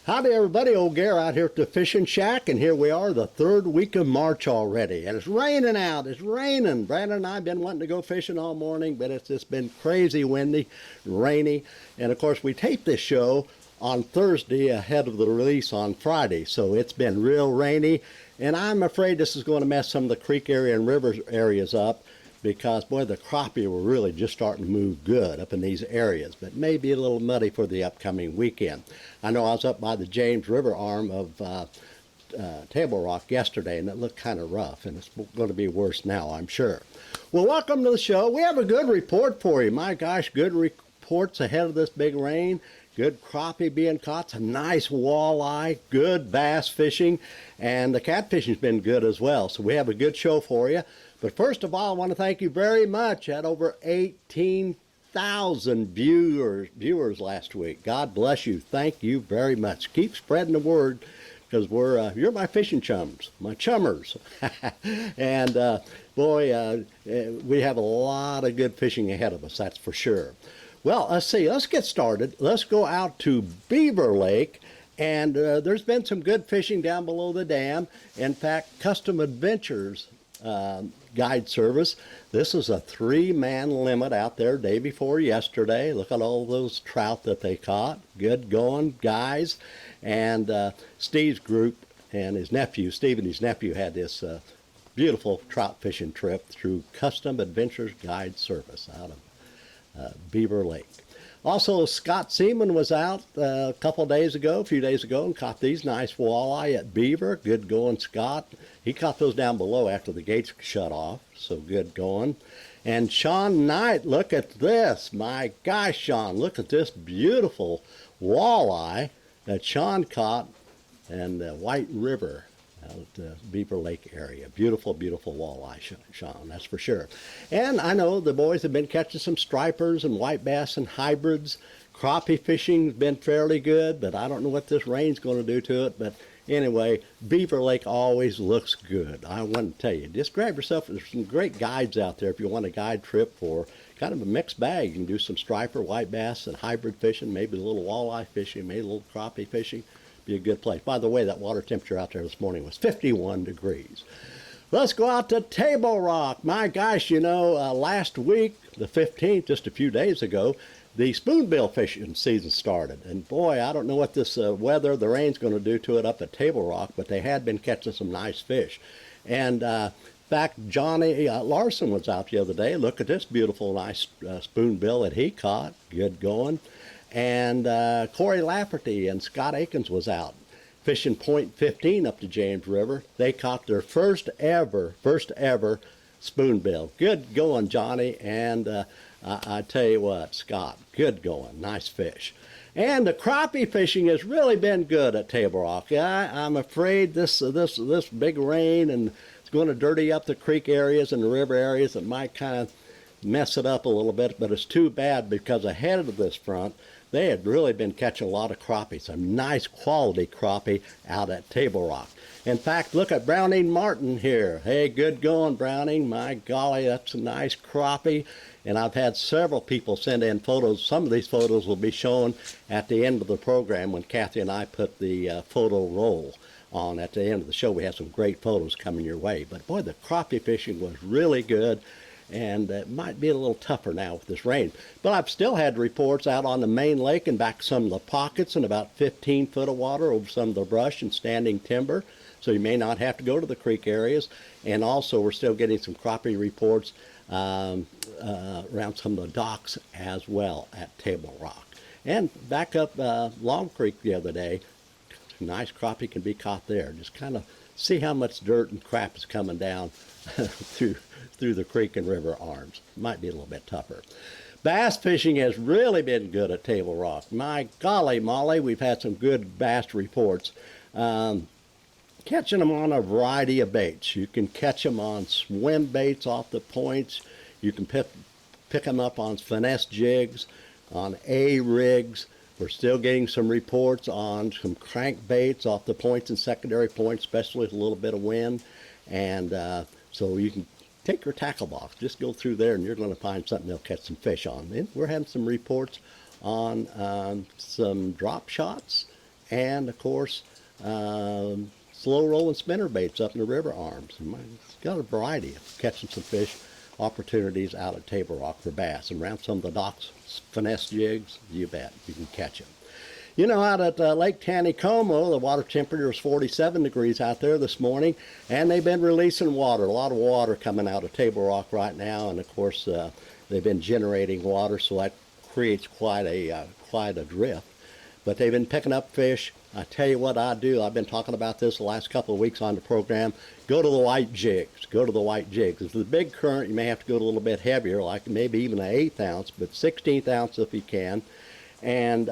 Howdy everybody, old Gare out here at the fishing shack, and here we are the third week of March already, and it's raining out. It's raining. Brandon and I have been wanting to go fishing all morning, but it's just been crazy windy, rainy, and of course we taped this show on Thursday ahead of the release on Friday, so it's been real rainy, and I'm afraid this is going to mess some of the creek area and river areas up, because boy, the crappie were really just starting to move good up in these areas, but maybe a little muddy for the upcoming weekend. I know I was up by the James River arm of Table Rock yesterday, and it looked kind of rough, and it's going to be worse now, I'm sure. Well, welcome to the show. We have a good report for you. My gosh, good reports ahead of this big rain. Good crappie being caught, some nice walleye, good bass fishing, and the catfishing's been good as well. So we have a good show for you. But first of all, I want to thank you very much. Had over 18,000 viewers last week. God bless you. Thank you very much. Keep spreading the word, because you're my fishing chums, my chummers. And boy, we have a lot of good fishing ahead of us, that's for sure. Well, let's see. Let's get started. Let's go out to Beaver Lake. And there's been some good fishing down below the dam. In fact, Custom Adventures guide service. This is a 3-man limit out there day before yesterday. Look at all those trout that they caught. Good going, guys. And Steve's group and his nephew, Steve and his nephew, had this beautiful trout fishing trip through Custom Adventures guide service out of Beaver Lake. Also, Scott Seaman was out a few days ago, and caught these nice walleye at Beaver. Good going, Scott. He caught those down below after the gates shut off, so good going. And Sean Knight, look at this. My gosh, Sean, look at this beautiful walleye that Sean caught in the White River out at the Beaver Lake area. Beautiful, beautiful walleye, Sean, that's for sure. And I know the boys have been catching some stripers and white bass and hybrids. Crappie fishing's been fairly good, but I don't know what this rain's going to do to it. But anyway, Beaver Lake always looks good. I want to tell you, just grab yourself, there's some great guides out there if you want a guide trip for kind of a mixed bag. You can do some striper, white bass, and hybrid fishing, maybe a little walleye fishing, maybe a little crappie fishing. Be a good place. By the way, that water temperature out there this morning was 51 degrees. Let's go out to Table Rock. My gosh, you know, last week, the 15th, just a few days ago, the spoonbill fishing season started. And boy, I don't know what this weather, the rain's going to do to it up at Table Rock, but they had been catching some nice fish. And in fact, Johnny Larson was out the other day. Look at this beautiful, nice spoonbill that he caught. Good going. And Corey Lafferty and Scott Akins was out fishing Point 15 up the James River. They caught their first ever spoonbill. Good going, Johnny. And I tell you what, Scott, good going. Nice fish. And the crappie fishing has really been good at Table Rock. I'm afraid this big rain and it's going to dirty up the creek areas and the river areas. It might kind of mess it up a little bit, but it's too bad, because ahead of this front, they had really been catching a lot of crappie, some nice quality crappie out at Table Rock. In fact, look at Browning Martin here. Hey, good going, Browning. My golly, that's a nice crappie. And I've had several people send in photos. Some of these photos will be shown at the end of the program when Kathy and I put the photo roll on at the end of the show. We have some great photos coming your way. But boy, the crappie fishing was really good. And it might be a little tougher now with this rain. But I've still had reports out on the main lake and back some of the pockets and about 15 foot of water over some of the brush and standing timber. So you may not have to go to the creek areas. And also we're still getting some crappie reports around some of the docks as well at Table Rock. And back up Long Creek the other day, nice crappie can be caught there. Just kind of see how much dirt and crap is coming down through the creek and river arms. Might be a little bit tougher. Bass fishing has really been good at Table Rock. My golly molly, we've had some good bass reports. Catching them on a variety of baits. You can catch them on swim baits off the points. You can pick them up on finesse jigs, on A-rigs. We're still getting some reports on some crankbaits off the points and secondary points, especially with a little bit of wind. And so you can take your tackle box, just go through there and you're going to find something they'll catch some fish on. And we're having some reports on some drop shots and of course slow rolling spinner baits up in the river arms. It's got a variety of catching some fish opportunities out at Table Rock for bass. And around some of the docks, finesse jigs, you bet, you can catch them. You know, out at Lake Taneycomo, the water temperature is 47 degrees out there this morning, and they've been releasing water, a lot of water coming out of Table Rock right now, and of course they've been generating water, so that creates quite a drift. But they've been picking up fish. I tell you what I do, I've been talking about this the last couple of weeks on the program. Go to the white jigs. Go to the white jigs. If it's a big current, you may have to go a little bit heavier, like maybe even an 1/8 ounce, but 16th ounce if you can. And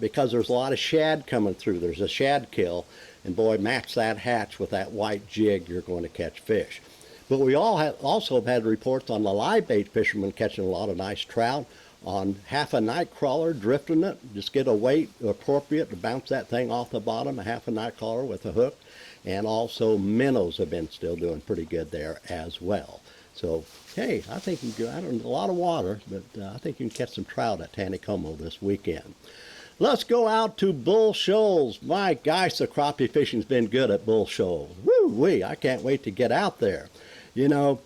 because there's a lot of shad coming through, there's a shad kill, and boy, match that hatch with that white jig, you're going to catch fish. But we also have had reports on the live bait fishermen catching a lot of nice trout on half a night crawler, drifting it. Just get a weight appropriate to bounce that thing off the bottom, a half a night crawler with a hook. And also minnows have been still doing pretty good there as well. So, hey, I think you can go out in a lot of water, but I think you can catch some trout at Taneycomo this weekend. Let's go out to Bull Shoals. My gosh, the crappie fishing's been good at Bull Shoals. Woo-wee, I can't wait to get out there. You know,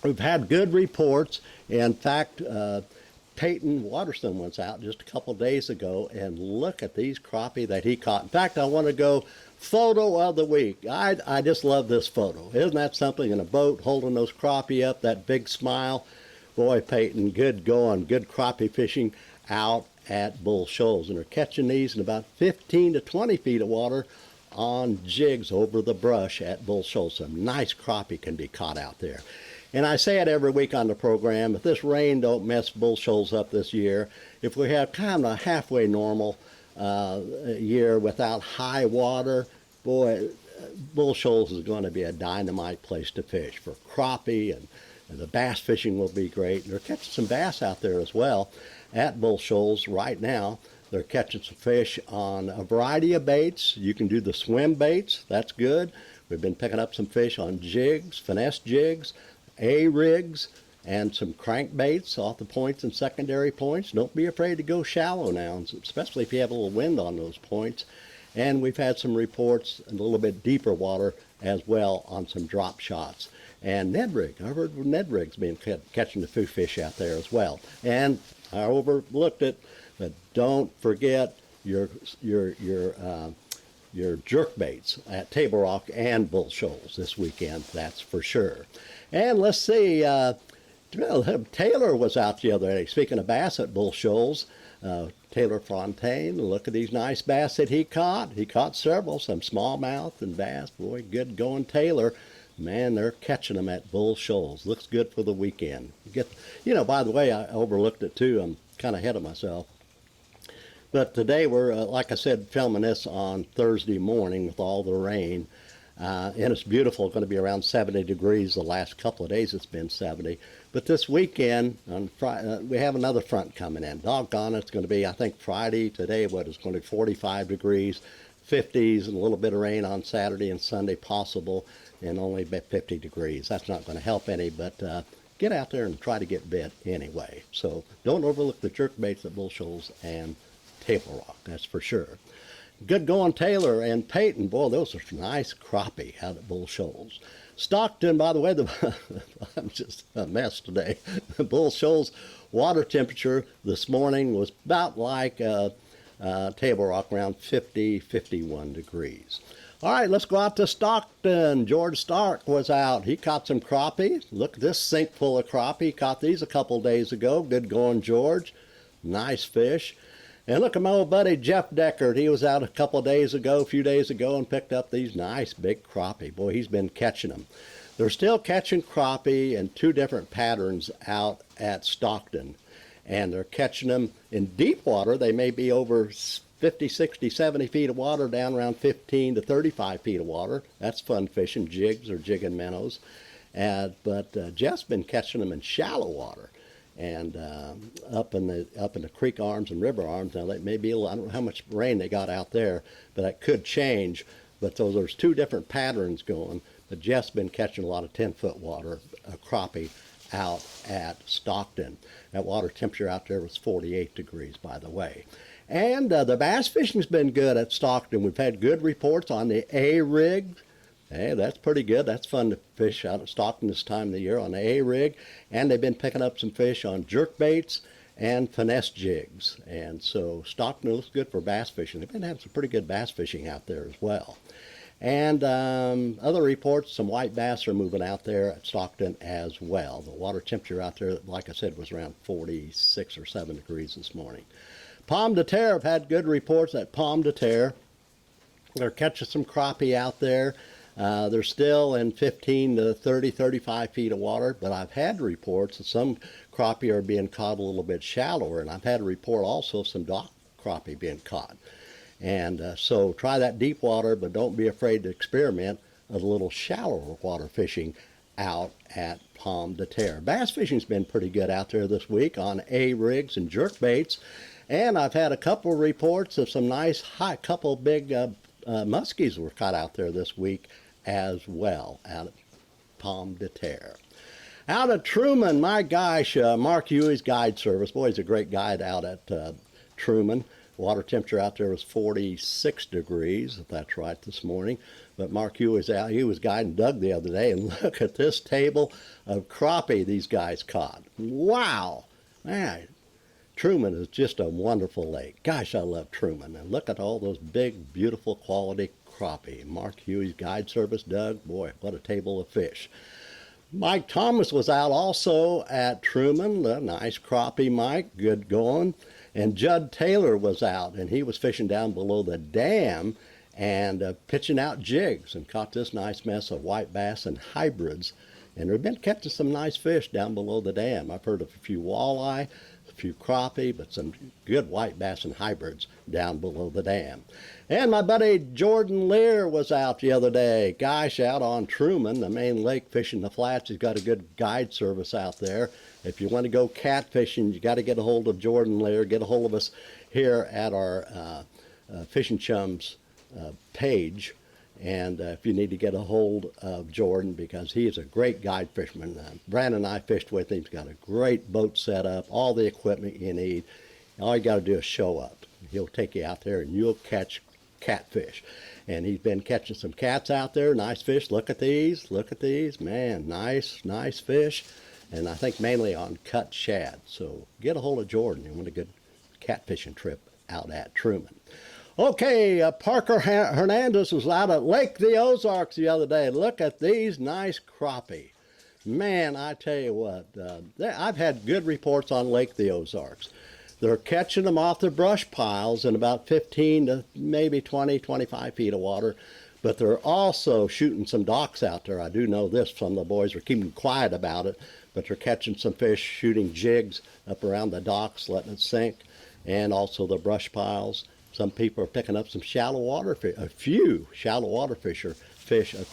we've had good reports. In fact, Peyton Waterston was out just a couple days ago, and look at these crappie that he caught. In fact, I want to go photo of the week. I just love this photo. Isn't that something, in a boat holding those crappie up, that big smile? Boy, Peyton, good going, good crappie fishing out at Bull Shoals. And they're catching these in about 15 to 20 feet of water on jigs over the brush at Bull Shoals. Some nice crappie can be caught out there. And I say it every week on the program, if this rain don't mess Bull Shoals up this year, if we have kind of a halfway normal year without high water, boy, Bull Shoals is going to be a dynamite place to fish for crappie, and the bass fishing will be great. They're catching some bass out there as well at Bull Shoals right now. They're catching some fish on a variety of baits. You can do the swim baits, that's good. We've been picking up some fish on jigs, finesse jigs, A-rigs, and some crankbaits off the points and secondary points. Don't be afraid to go shallow now, especially if you have a little wind on those points. And we've had some reports in a little bit deeper water as well on some drop shots. And Ned rig, I've heard Ned rig's been catching the fish out there as well. And I overlooked it, but don't forget your jerk baits at Table Rock and Bull Shoals this weekend, that's for sure. And let's see, Taylor was out the other day. Speaking of bass at Bull Shoals, Taylor Fontaine, look at these nice bass that he caught. He caught several, some smallmouth and bass. Boy, good going Taylor. Man, they're catching them at Bull Shoals. Looks good for the weekend. By the way, I overlooked it too. I'm kind of ahead of myself. But today we're, like I said, filming this on Thursday morning with all the rain. And it's beautiful. It's going to be around 70 degrees. The last couple of days it's been 70. But this weekend, on Friday, we have another front coming in. Doggone it, it's going to be, I think, Friday, today, it's going to be 45 degrees, 50s, and a little bit of rain on Saturday and Sunday possible, and only about 50 degrees. That's not going to help any, but get out there and try to get bit anyway. So don't overlook the jerk baits at Bull Shoals and Table Rock, that's for sure. Good going Taylor and Peyton. Boy, those are nice crappie out at Bull Shoals. Stockton, by the way, I'm just a mess today. Bull Shoals water temperature this morning was about like Table Rock, around 50, 51 degrees. All right, let's go out to Stockton. George Stark was out. He caught some crappie. Look at this sink full of crappie. Caught these a couple days ago. Good going, George. Nice fish. And look at my old buddy Jeff Deckard. He was out a few days ago, and picked up these nice big crappie. Boy, he's been catching them. They're still catching crappie in two different patterns out at Stockton. And they're catching them in deep water. They may be over 50, 60, 70 feet of water, down around 15 to 35 feet of water. That's fun fishing, jigs or jigging minnows. But Jeff's been catching them in shallow water. And up in the creek arms and river arms. Now, that may be I don't know how much rain they got out there, but that could change. But there's two different patterns going. But Jeff's been catching a lot of 10-foot water, crappie, out at Stockton. That water temperature out there was 48 degrees, by the way. And the bass fishing's been good at Stockton. We've had good reports on the A-rig. Hey, that's pretty good. That's fun to fish out at Stockton this time of the year on the A-rig. And they've been picking up some fish on jerk baits and finesse jigs. And so Stockton looks good for bass fishing. They've been having some pretty good bass fishing out there as well. And other reports, some white bass are moving out there at Stockton as well. The water temperature out there, like I said, was around 46 or 7 degrees this morning. Pomme de Terre have had good reports at Pomme de Terre. They're catching some crappie out there. They're still in 15 to 30, 35 feet of water, but I've had reports that some crappie are being caught a little bit shallower, and I've had a report also of some dock crappie being caught. And so try that deep water, but don't be afraid to experiment a little shallower water fishing out at Pomme de Terre. Bass fishing's been pretty good out there this week on A-rigs and jerk baits. And I've had a couple of reports of some nice, couple big muskies were caught out there this week as well out at Pomme de Terre. Out at Truman, my gosh, Mark Huey's guide service. Boy, he's a great guide out at Truman. Water temperature out there was 46 degrees, if that's right, this morning. But Mark Huey was out. He was guiding Doug the other day, and look at this table of crappie these guys caught. Wow! Man, Truman is just a wonderful lake. Gosh, I love Truman. And look at all those big, beautiful, quality crappie. Mark Huey's guide service, Doug, boy, what a table of fish. Mike Thomas was out also at Truman. A nice crappie, Mike, good going. And Judd Taylor was out, and he was fishing down below the dam and pitching out jigs and caught this nice mess of white bass and hybrids. And they've been catching some nice fish down below the dam. I've heard of a few walleye, a few crappie, but some good white bass and hybrids down below the dam. And my buddy Jordan Lear was out the other day. Gosh, out on Truman, the main lake, fishing the flats. He's got a good guide service out there. If you want to go catfishing, you got to get a hold of Jordan Lear. Get a hold of us here at our Fishing Chums page. And if you need to get a hold of Jordan, because he is a great guide fisherman. Brandon and I fished with him. He's got a great boat set up, all the equipment you need. All you got to do is show up. He'll take you out there and you'll catch catfish. And he's been catching some cats out there, nice fish. Look at these, man, nice fish. And I think mainly on cut shad. So get a hold of Jordan. You want a good catfishing trip out at Truman. Okay, Parker Hernandez was out at Lake the Ozarks the other day. Look at these nice crappie. Man, I tell you what, I've had good reports on Lake the Ozarks. They're catching them off the brush piles in about 15 to maybe 20, 25 feet of water. But they're also shooting some docks out there. I do know this. Some of the boys are keeping quiet about it. But they're catching some fish, shooting jigs up around the docks, letting it sink. And also the brush piles. Some people are picking up some shallow water fish, a few shallow water fish a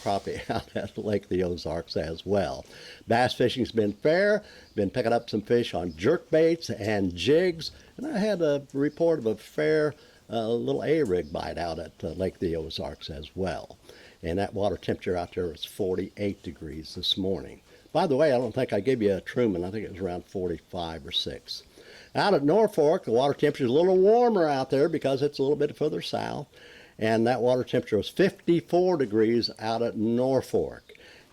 crappie out at Lake the Ozarks as well. Bass fishing's been fair. Been picking up some fish on jerk baits and jigs. And I had a report of a fair little A-rig bite out at Lake the Ozarks as well. And that water temperature out there was 48 degrees this morning. By the way, I don't think I gave you a Truman. I think it was around 45 or 6. Out at Northfork, the water temperature is a little warmer out there because it's a little bit further south. And that water temperature was 54 degrees out at Northfork.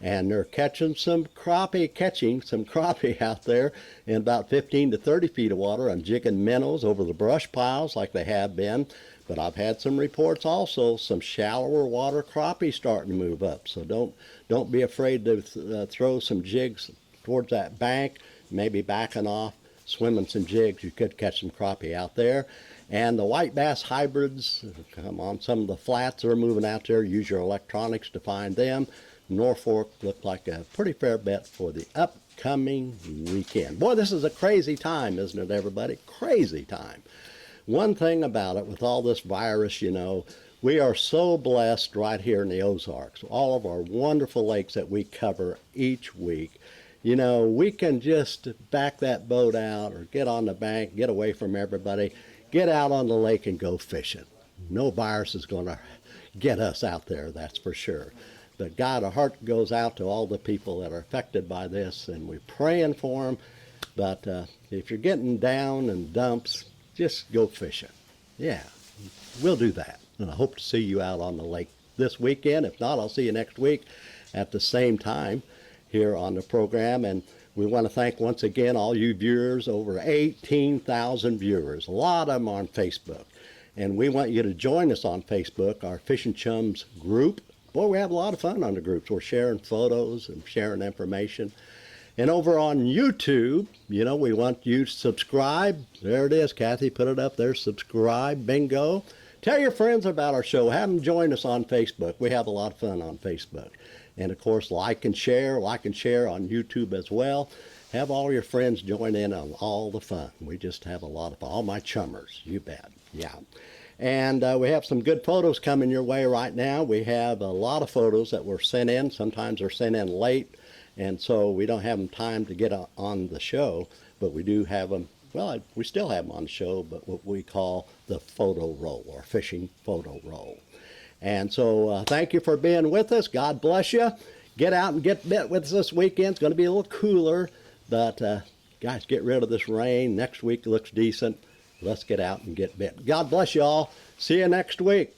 And they're catching some crappie out there in about 15 to 30 feet of water. I'm jigging minnows over the brush piles like they have been. But I've had some reports also, some shallower water crappie starting to move up. So don't be afraid to throw some jigs towards that bank, maybe backing off, swimming some jigs. You could catch some crappie out there. And the white bass hybrids, come on, some of the flats are moving out there. Use your electronics to find them. Northfork looked like a pretty fair bet for the upcoming weekend. Boy, this is a crazy time, isn't it, everybody? Crazy time. One thing about it, with all this virus, we are so blessed right here in the Ozarks. All of our wonderful lakes that we cover each week. We can just back that boat out or get on the bank, get away from everybody, get out on the lake and go fishing. No virus is going to get us out there, that's for sure. But God, our heart goes out to all the people that are affected by this, and we're praying for them. But if you're getting down in dumps, just go fishing. Yeah, we'll do that. And I hope to see you out on the lake this weekend. If not, I'll see you next week at the same time here on the program. And we want to thank once again all you viewers, over 18,000 viewers, a lot of them on Facebook. And we want you to join us on Facebook, our Fishing Chums group. Boy, we have a lot of fun on the groups. We're sharing photos and sharing information. And over on YouTube, you know, we want you to subscribe. There it is. Kathy put it up there. Subscribe. Bingo. Tell your friends about our show. Have them join us on Facebook. We have a lot of fun on Facebook. And, of course, like and share on YouTube as well. Have all your friends join in on all the fun. We just have a lot of fun. All my chummers, you bet. Yeah. And we have some good photos coming your way right now. We have a lot of photos that were sent in. Sometimes they're sent in late, and so we don't have them time to get on the show, but we do have them. Well, we still have them on the show, but what we call the photo roll, or fishing photo roll. And so thank you for being with us. God bless you. Get out and get bit with us this weekend. It's going to be a little cooler, but guys, get rid of this rain. Next week looks decent. Let's get out and get bit. God bless you all. See you next week.